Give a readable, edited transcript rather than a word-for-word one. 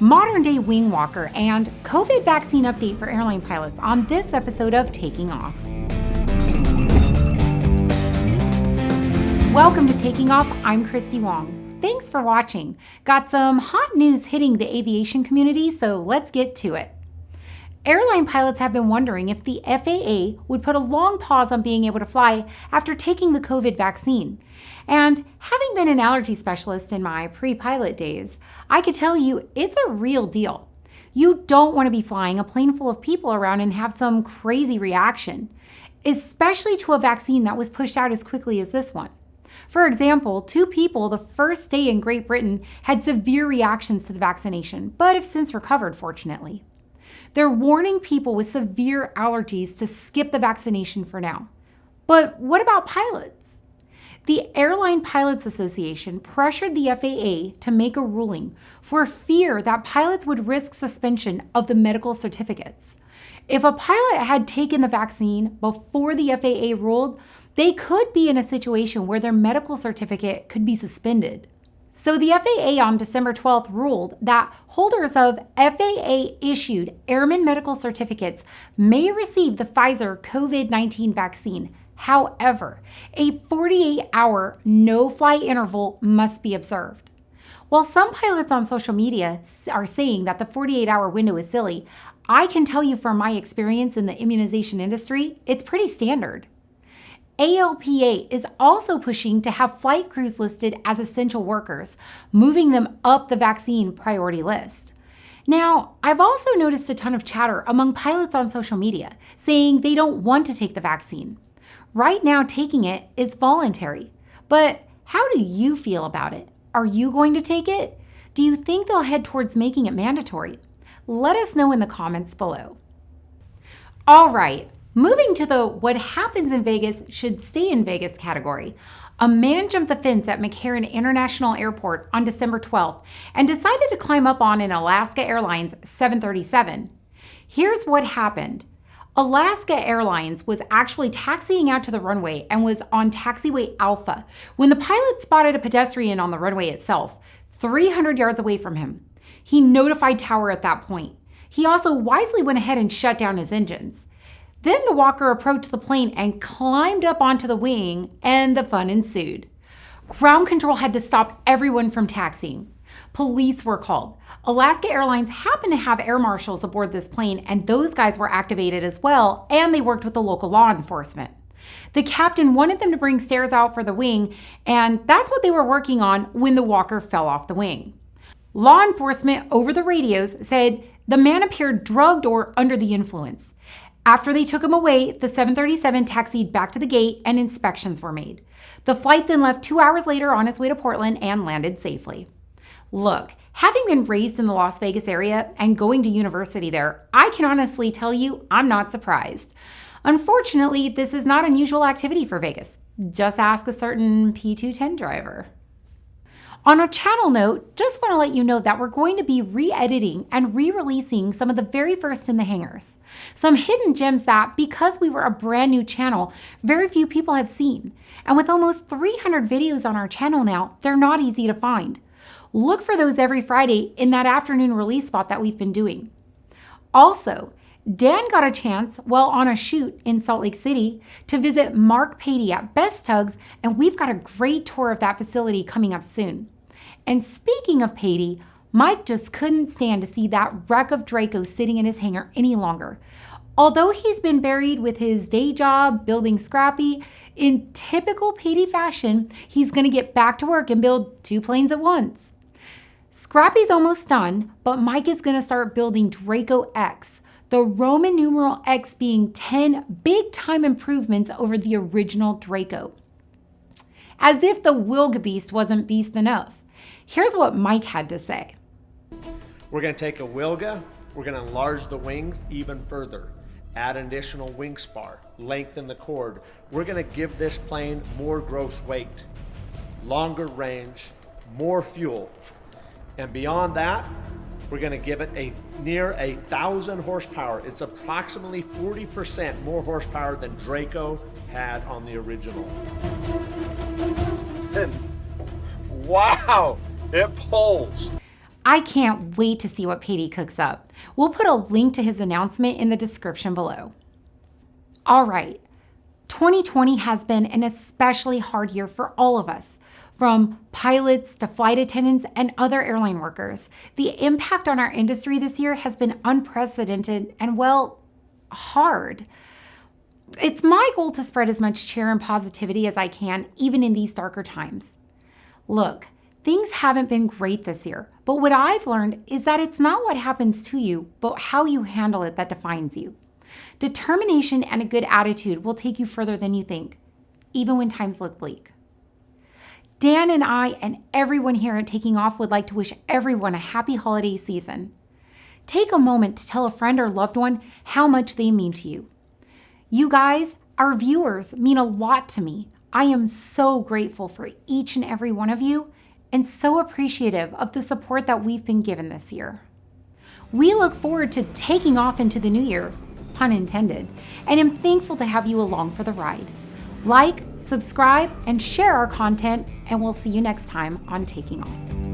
modern day wing walker, and COVID vaccine update for airline pilots on this episode of Taking Off. Welcome to Taking Off. I'm Christy Wong. Thanks for watching. Got some hot news hitting the aviation community, so let's get to it. Airline pilots have been wondering if the FAA would put a long pause on being able to fly after taking the COVID vaccine. And having been an allergy specialist in my pre-pilot days, I could tell you it's a real deal. You don't want to be flying a plane full of people around and have some crazy reaction, especially to a vaccine that was pushed out as quickly as this one. For example, 2 people the first day in Great Britain had severe reactions to the vaccination, but have since recovered, fortunately. They're warning people with severe allergies to skip the vaccination for now. But what about pilots? The Airline Pilots Association pressured the FAA to make a ruling for fear that pilots would risk suspension of the medical certificates. If a pilot had taken the vaccine before the FAA ruled, they could be in a situation where their medical certificate could be suspended. So the FAA on December 12th ruled that holders of FAA-issued airman medical certificates may receive the Pfizer COVID-19 vaccine. However, a 48-hour no-fly interval must be observed. While some pilots on social media are saying that the 48-hour window is silly, I can tell you from my experience in the immunization industry, it's pretty standard. ALPA is also pushing to have flight crews listed as essential workers, moving them up the vaccine priority list. Now, I've also noticed a ton of chatter among pilots on social media saying they don't want to take the vaccine. Right now, taking it is voluntary. But how do you feel about it? Are you going to take it? Do you think they'll head towards making it mandatory? Let us know in the comments below. All right. Moving to the what happens in Vegas should stay in Vegas category. A man jumped the fence at McCarran International Airport on December 12th and decided to climb up on an Alaska Airlines 737. Here's what happened. Alaska Airlines was actually taxiing out to the runway and was on taxiway Alpha when the pilot spotted a pedestrian on the runway itself, 300 yards away from him. He notified Tower at that point. He also wisely went ahead and shut down his engines. Then the walker approached the plane and climbed up onto the wing, and the fun ensued. Ground control had to stop everyone from taxiing. Police were called. Alaska Airlines happened to have air marshals aboard this plane, and those guys were activated as well, and they worked with the local law enforcement. The captain wanted them to bring stairs out for the wing, and that's what they were working on when the walker fell off the wing. Law enforcement over the radios said the man appeared drugged or under the influence. After they took him away, the 737 taxied back to the gate and inspections were made. The flight then left 2 hours later on its way to Portland and landed safely. Look, having been raised in the Las Vegas area and going to university there, I can honestly tell you I'm not surprised. Unfortunately, this is not unusual activity for Vegas. Just ask a certain P210 driver. On a channel note, just want to let you know that we're going to be re-editing and re-releasing some of the very first in the hangars. Some hidden gems that, because we were a brand new channel, very few people have seen. And with almost 300 videos on our channel now, they're not easy to find. Look for those every Friday in that afternoon release spot that we've been doing. Also, Dan got a chance while on a shoot in Salt Lake City to visit Mark Patey at Best Tugs, and we've got a great tour of that facility coming up soon. And speaking of Patey, Mike just couldn't stand to see that wreck of Draco sitting in his hangar any longer. Although he's been buried with his day job building Scrappy, in typical Patey fashion, he's going to get back to work and build 2 planes at once. Scrappy's almost done, but Mike is going to start building Draco X, the Roman numeral X being 10 big-time improvements over the original Draco. As if the wildebeest wasn't beast enough. Here's what Mike had to say. We're going to take a Wilga, we're going to enlarge the wings even further, add an additional wing spar, lengthen the cord. We're going to give this plane more gross weight, longer range, more fuel. And beyond that, we're going to give it a near 1,000 horsepower. It's approximately 40% more horsepower than Draco had on the original. Wow, it pulls. I can't wait to see what Patey cooks up. We'll put a link to his announcement in the description below. All right, 2020 has been an especially hard year for all of us, from pilots to flight attendants and other airline workers. The impact on our industry this year has been unprecedented and, well, hard. It's my goal to spread as much cheer and positivity as I can, even in these darker times. Look, things haven't been great this year, but what I've learned is that it's not what happens to you, but how you handle it that defines you. Determination and a good attitude will take you further than you think, even when times look bleak. Dan and I and everyone here at Taking Off would like to wish everyone a happy holiday season. Take a moment to tell a friend or loved one how much they mean to you. You guys, our viewers, mean a lot to me. I am so grateful for each and every one of you and so appreciative of the support that we've been given this year. We look forward to taking off into the new year, pun intended, and am thankful to have you along for the ride. Like, subscribe, and share our content, and we'll see you next time on Taking Off.